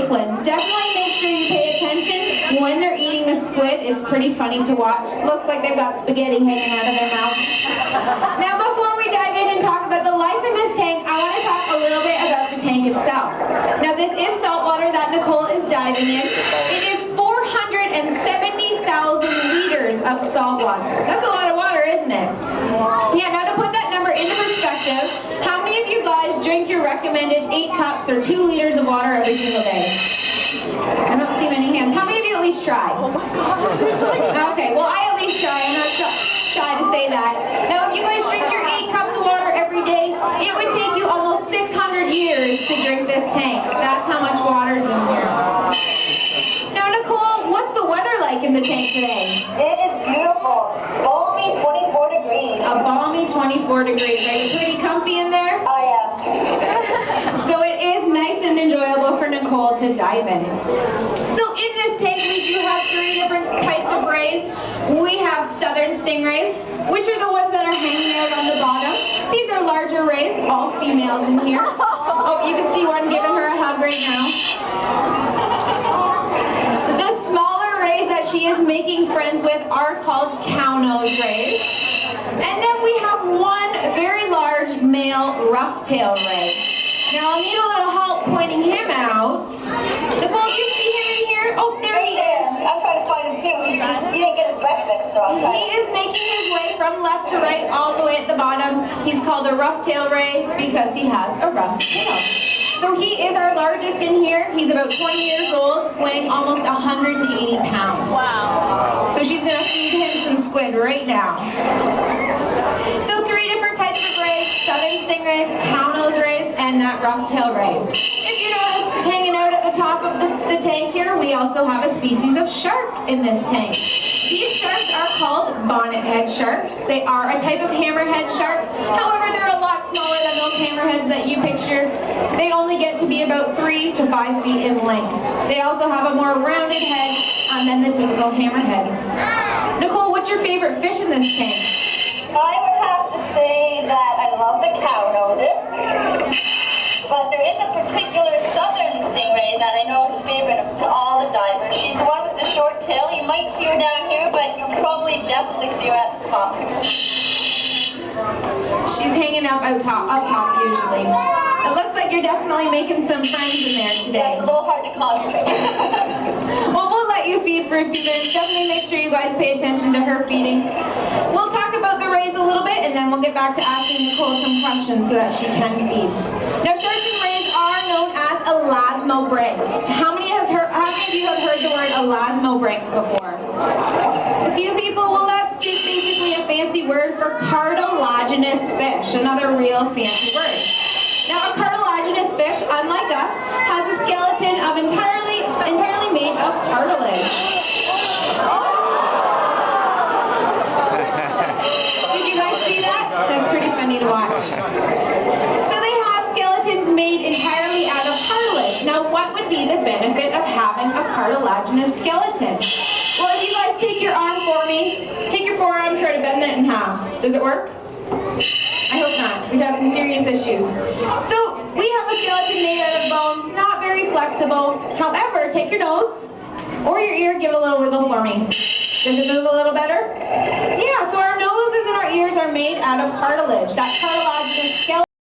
discipline. Definitely make sure you pay attention when they're eating the squid. It's pretty funny to watch. Looks like they've got spaghetti hanging out of their mouths. Now before we dive in and talk about the life in this tank, I want to talk a little bit about the tank itself. Now this is salt water that Nicole is diving in. It is 470,000 liters of salt water. That's a lot of water, isn't it? Yeah, now to put that number into perspective, how many of you guys drink your recommended 8 cups or 2 liters of water every single day? I don't see many hands. How many of you at least try? Oh my God. Okay, well I at least try. I'm not shy to say that. Now if you guys drink your 8 cups of water every day, it would take you almost 600 years to drink this tank. That's how much water's in here. Now Nicole, what's the weather like in the tank today? It is beautiful. Balmy 24 degrees. A balmy 24 degrees. Are you pretty comfy in there? Oh yeah. So it is nice and enjoyable for Nicole to dive in. So in this tank we do have 3 different types of rays. We have southern stingrays, which are the ones that are hanging out on the bottom. These are larger rays, all females in here. Oh, you can see one giving her a hug right now. The smaller rays that she is making friends with are called cow-nose rays. And then we have one very large male rough-tail ray. Now I'll need a little help pointing him out. Nicole, do you see him in here? Oh, there he is. I'm trying to find him too. He didn't get his breakfast, so I'm trying. He is making his way from left to right all the way at the bottom. He's called a rough-tail ray because he has a rough tail. So he is our largest in here. He's about 20 years old, weighing almost 180 pounds. Wow. So she's gonna feed him some squid right now. So 3 different types of rays: southern stingrays, cow-nose rays, and that rough-tail ray. If you notice, hanging out at the top of the tank here, we also have a species of shark in this tank. These sharks are called bonnethead sharks. They are a type of hammerhead shark. However, they're a lot smaller than those hammerheads that you picture. They only get to be about 3 to 5 feet in length. They also have a more rounded head than the typical hammerhead. Nicole, what's your favorite fish in this tank? I would have to say that I love the cow noses. But there is a particular southern stingray that I know is a favorite to all the divers. She's the one with the short tail. You might see her down here, but you'll probably definitely see her at the top. She's hanging up top usually. It looks like you're definitely making some friends in there today. It's a little hard to concentrate. Well, we'll let you feed for a few minutes. Definitely make sure you guys pay attention to her feeding. We'll talk about the rays a little bit, and then we'll get back to asking Nicole some questions so that she can feed. Now, sharks and rays are known as elasmobranchs. How many of you have heard the word elasmobranch before? A few people. Well, that's just basically a fancy word for cartilaginous fish. Another real fancy word. Now, a cartilaginous fish, unlike us, has a skeleton of entirely made of cartilage. Did you guys see that? That's pretty funny to watch. So they have skeletons made entirely out of cartilage. Now, what would be the benefit of having a cartilaginous skeleton? Well, if you guys take your arm for me, take your forearm, try to bend it in half. Does it work? I hope not. We'd have some serious issues. So we have a skeleton made out of bone, not very flexible. However, take your nose or your ear, give it a little wiggle for me. Does it move a little better? Yeah, so our noses and our ears are made out of cartilage. That cartilaginous skeleton